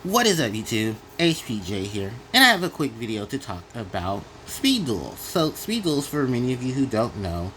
What is up, YouTube? HPJ here, and I have a quick video to talk about Speed Duels. So, Speed Duels, for many of you who don't know,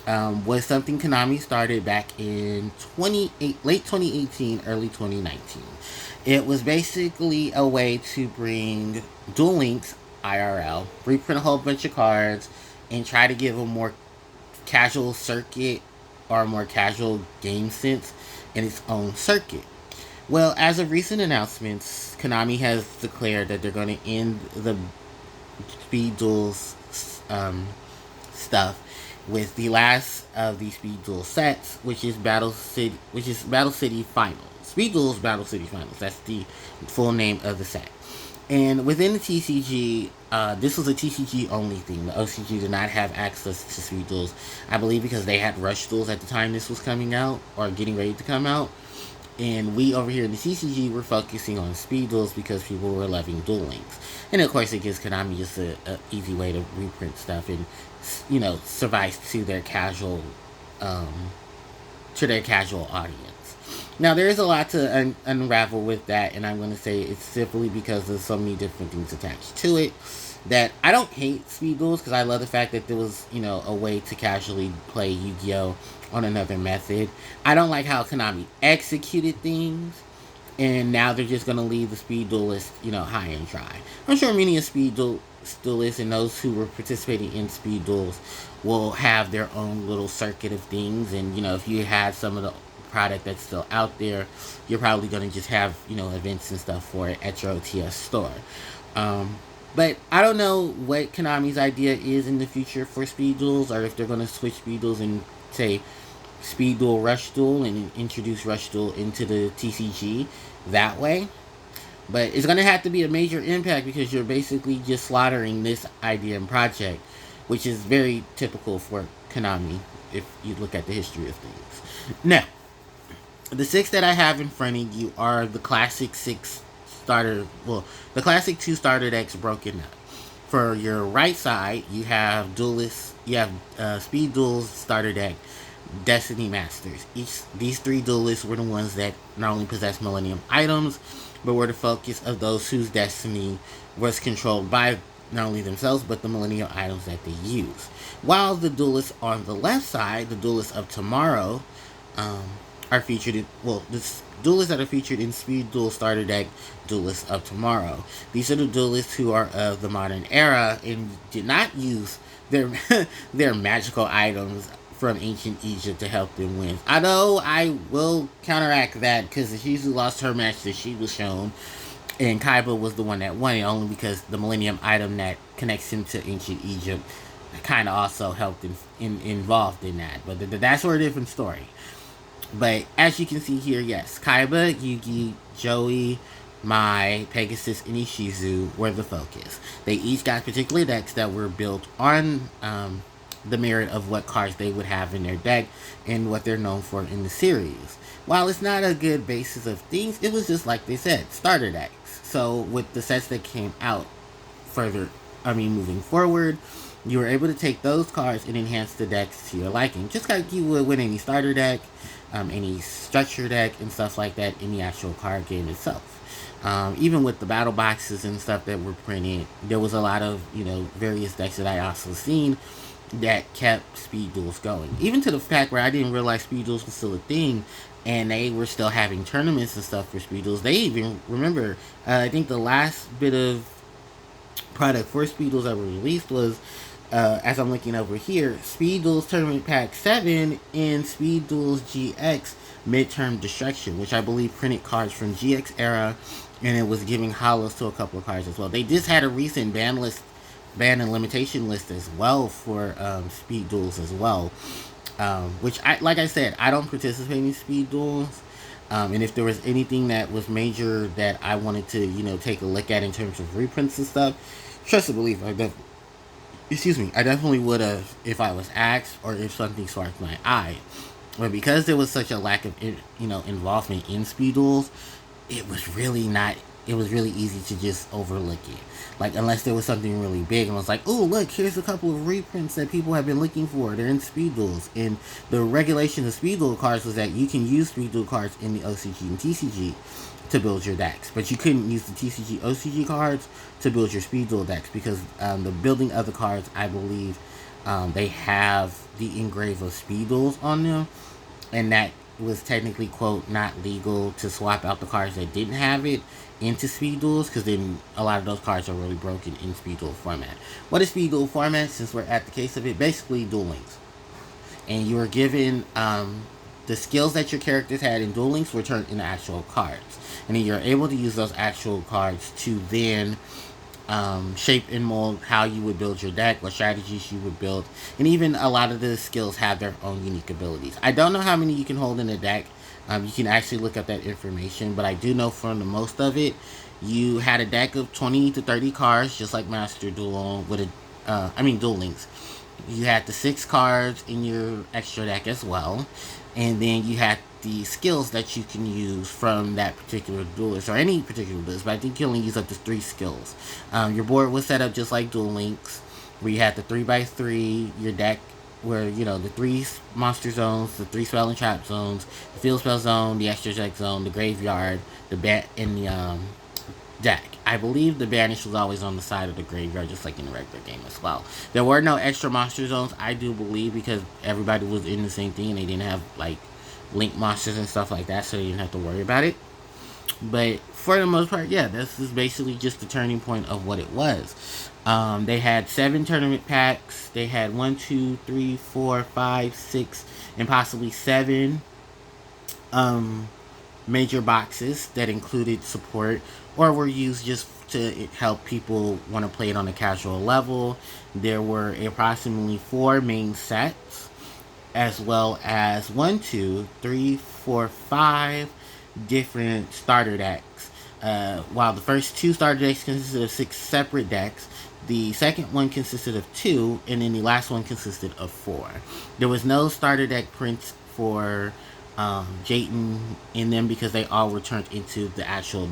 was something Konami started back in late 2018, early 2019. It was basically a way to bring Duel Links IRL, reprint a whole bunch of cards, and try to give a more casual circuit or a more casual game sense in its own circuit. Well, as of recent announcements, Konami has declared that they're going to end the Speed Duels stuff with the last of the Speed Duel sets, Battle City Finals. Speed Duels Battle City Finals. That's the full name of the set. And within the TCG, this was a TCG only thing. The OCG did not have access to Speed Duels, I believe, because they had Rush Duels at the time this was coming out or getting ready to come out. And we over here in the CCG were focusing on Speed Duels because people were loving Duel Links. And of course it gives Konami just a easy way to reprint stuff and, survive to their casual audience. Now there is a lot to unravel with that, and I'm going to say it's simply because there's so many different things attached to it that I don't hate Speed Duels because I love the fact that there was, a way to casually play Yu-Gi-Oh! On another method. I don't like how Konami executed things, and now they're just going to leave the Speed Duelists, high and dry. I'm sure many of Duelists and those who were participating in Speed Duels will have their own little circuit of things, and, if you have some of the product that's still out there, you're probably going to just have, events and stuff for it at your OTS store. But I don't know what Konami's idea is in the future for Speed Duels, or if they're going to switch Speed Duels and say Speed Duel Rush Duel and introduce Rush Duel into the TCG that way. But it's going to have to be a major impact because you're basically just slaughtering this idea and project, which is very typical for Konami if you look at the history of things. Now, the six that I have in front of you are the classic the classic 2 starter decks broken up. For your right side, you have Speed Duels starter deck, Destiny Masters. These 3 duelists were the ones that not only possessed Millennium items, but were the focus of those whose destiny was controlled by not only themselves, but the Millennium items that they use. While the duelists on the left side, the duelists of tomorrow, are featured in, the duelists that are featured in Speed Duel Starter Deck, Duelists of Tomorrow. These are the duelists who are of the modern era and did not use their their magical items from ancient Egypt to help them win. Although I will counteract that because Shizu lost her match that she was shown, and Kaiba was the one that won it only because the Millennium item that connects him to ancient Egypt kind of also helped involved in that. But that's for a different story. But as you can see here, yes, Kaiba, Yugi, Joey, Mai, Pegasus, and Ishizu were the focus. They each got particular decks that were built on the merit of what cards they would have in their deck and what they're known for in the series. While it's not a good basis of things, it was just like they said, starter decks. So with the sets that came out moving forward, you were able to take those cards and enhance the decks to your liking, just like you would with any starter deck, any structure deck, and stuff like that in the actual card game itself. Even with the battle boxes and stuff that were printed, there was a lot of, various decks that I also seen that kept Speed Duels going. Even to the fact where I didn't realize Speed Duels was still a thing, and they were still having tournaments and stuff for Speed Duels. They even, remember, I think the last bit of product for Speed Duels that were released was, as I'm looking over here, Speed Duels Tournament Pack 7 and Speed Duels GX Midterm Destruction, which I believe printed cards from GX era, and it was giving hollows to a couple of cards as well. They just had a recent ban and limitation list as well for Speed Duels as well, which, like I said, I don't participate in Speed Duels. And if there was anything that was major that I wanted to, take a look at in terms of reprints and stuff, trust and believe, I definitely would have if I was asked or if something sparked my eye. But because there was such a lack of, involvement in Speed Duels, it was really easy to just overlook it. Like, unless there was something really big and I was like, oh, look, here's a couple of reprints that people have been looking for. They're in Speed Duels. And the regulation of Speed Duel cards was that you can use Speed Duel cards in the OCG and TCG to build your decks. But you couldn't use the TCG OCG cards to build your Speed Duel decks because the building of the cards, I believe, they have the engrave of Speed Duels on them, and that was technically, quote, not legal to swap out the cards that didn't have it into Speed Duels, because then a lot of those cards are really broken in Speed Duel format. What is Speed Duel format, since we're at the case of it? Basically, Duel Links. And you were given the skills that your characters had in Duel Links were turned into actual cards. And then you're able to use those actual cards to then shape and mold how you would build your deck, what strategies you would build, and even a lot of the skills have their own unique abilities. I don't know how many you can hold in a deck. You can actually look up that information, but I do know from the most of it, you had a deck of 20 to 30 cards, just like Master Duel with Duel Links. You had the 6 cards in your extra deck as well, and then you had the skills that you can use from that particular duelist, or any particular duelist, but I think you only use up to 3 skills. Your board was set up just like Duel Links, where you had the 3x3, your deck, where, you know, the 3 monster zones, the 3 spell and trap zones, the field spell zone, the extra deck zone, the graveyard, and the deck. I believe the banish was always on the side of the graveyard, just like in the regular game as well. There were no extra monster zones, I do believe, because everybody was in the same thing and they didn't have, like, link monsters and stuff like that, so they didn't have to worry about it. But for the most part, yeah, this is basically just the turning point of what it was. They had 7 tournament packs. They had 1, 2, 3, 4, 5, 6, and possibly 7 major boxes that included support or were used just to help people want to play it on a casual level. There were approximately 4 main sets, as well as 1, 2, 3, 4, 5 different starter decks. While the first 2 starter decks consisted of 6 separate decks, the second one consisted of 2, and then the last one consisted of 4. There was no starter deck prints for Jayton in them because they all were turned into the actual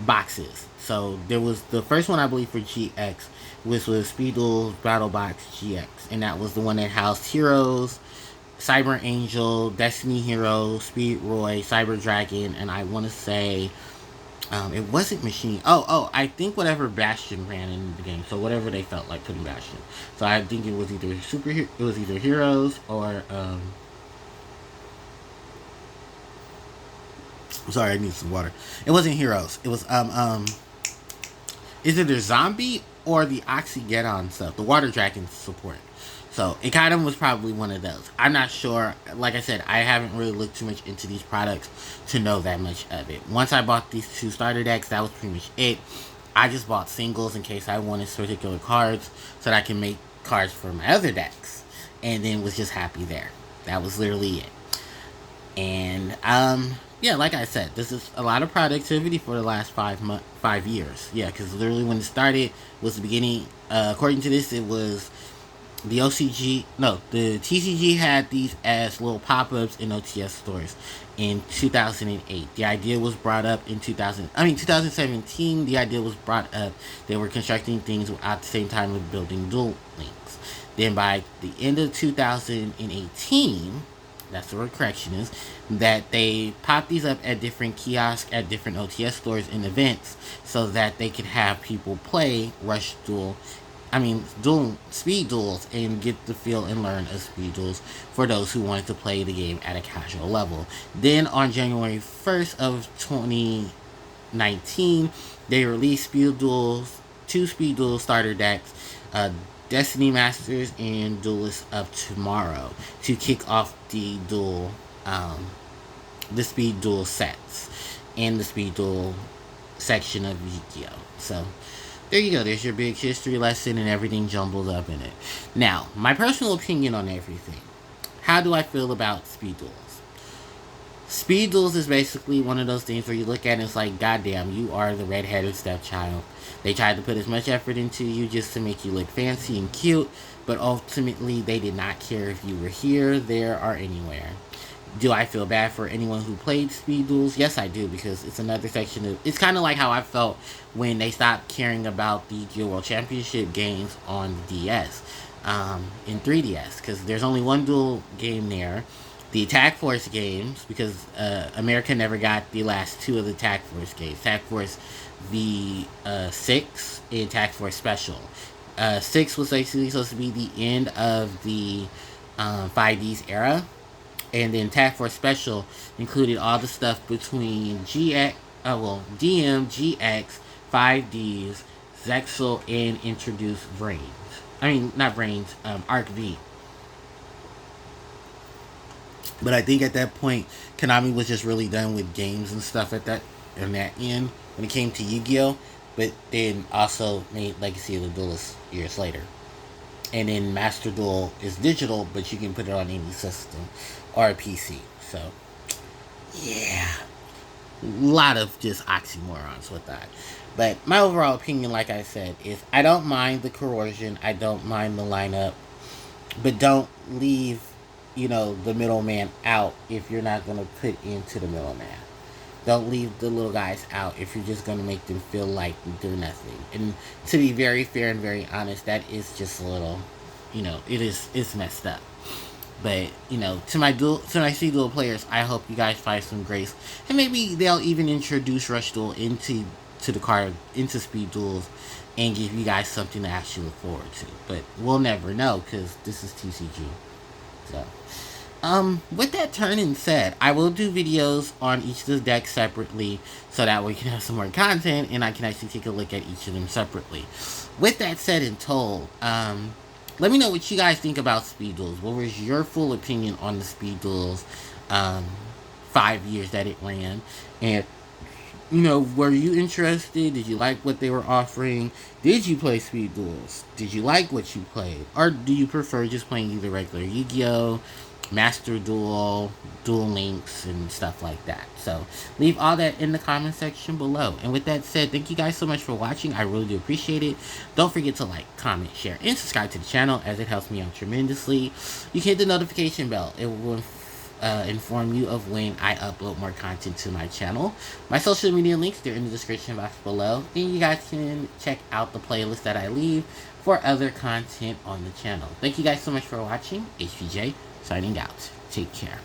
boxes. So there was the first one, I believe, for GX, which was Speed Duels Battle Box GX, and that was the one that housed Heroes, Cyber Angel, Destiny Hero, Speed Roy, Cyber Dragon, and I want to say it wasn't Machine. I think whatever Bastion ran in the game. So whatever they felt like putting Bastion. So I think it was either Heroes or sorry, I need some water. It wasn't Heroes. It was is it the Zombie or the Oxygeddon stuff, the Water Dragon support. So it kind of was probably one of those. I'm not sure. Like I said, I haven't really looked too much into these products to know that much of it. Once I bought these 2 starter decks, that was pretty much it. I just bought singles in case I wanted particular cards so that I can make cards for my other decks. And then was just happy there. That was literally it. And yeah, like I said, this is a lot of productivity for the last 5 years. Yeah, because literally when it started was the beginning. According to this, it was the TCG had these as little pop-ups in OTS stores in 2008. The idea was brought up in 2017. The idea was brought up. They were constructing things at the same time of building Duel Links. Then by the end of 2018, that's the word correction is, that they popped these up at different kiosks at different OTS stores and events so that they could have people play Speed Duels and get the feel and learn of Speed Duels for those who wanted to play the game at a casual level. Then on January 1st of 2019, they released Speed Duels, 2 Speed Duels starter decks, Destiny Masters and Duelist of Tomorrow, to kick off the Speed Duel sets and the Speed Duel section of Yu-Gi-Oh! So there you go. There's your big history lesson and everything jumbled up in it. Now, my personal opinion on everything. How do I feel about Speed Duels? Speed Duels is basically one of those things where you look at it and it's like, goddamn, you are the redheaded stepchild. They tried to put as much effort into you just to make you look fancy and cute, but ultimately they did not care if you were here, there, or anywhere. Do I feel bad for anyone who played Speed Duels? Yes, I do, because it's another section of... It's kind of like how I felt when they stopped caring about the Yu-Gi-Oh! World Championship games on the DS, in 3DS, because there's only one duel game there. the Attack Force games, because America never got the last two of the Attack Force games. Attack Force V6 and Attack Force Special. 6 was basically supposed to be the end of the 5Ds era, and then Attack Force Special included all the stuff between DM, GX, 5Ds, Zexal, and introduced Brains. I mean, not Brains, Arc V. But I think at that point, Konami was just really done with games and stuff at that end when it came to Yu-Gi-Oh! But then also made Legacy of the Duelist years later. And then Master Duel is digital, but you can put it on any system or a PC. So, yeah. A lot of just oxymorons with that. But my overall opinion, like I said, is I don't mind the coercion. I don't mind the lineup. But don't leave, the middleman out if you're not going to put into the middleman. Don't leave the little guys out if you're just going to make them feel like they're nothing. And to be very fair and very honest, that is just a little, it's messed up. But, to my Speed Duel players, I hope you guys find some grace. And maybe they'll even introduce Rush Duel into Speed Duels and give you guys something to actually look forward to. But we'll never know because this is TCG. So, with that turning said, I will do videos on each of the decks separately so that we can have some more content and I can actually take a look at each of them separately. With that said and told, let me know what you guys think about Speed Duels. What was your full opinion on the Speed Duels 5 years that it ran? And, were you interested? Did you like what they were offering? Did you play Speed Duels? Did you like what you played? Or do you prefer just playing either regular Yu-Gi-Oh!, Master Duel, Duel Links, and stuff like that? So, leave all that in the comment section below. And with that said, thank you guys so much for watching. I really do appreciate it. Don't forget to like, comment, share, and subscribe to the channel as it helps me out tremendously. You can hit the notification bell. It will inform you of when I upload more content to my channel. My social media links, they're in the description box below. And you guys can check out the playlist that I leave for other content on the channel. Thank you guys so much for watching. HPJ signing out. Take care.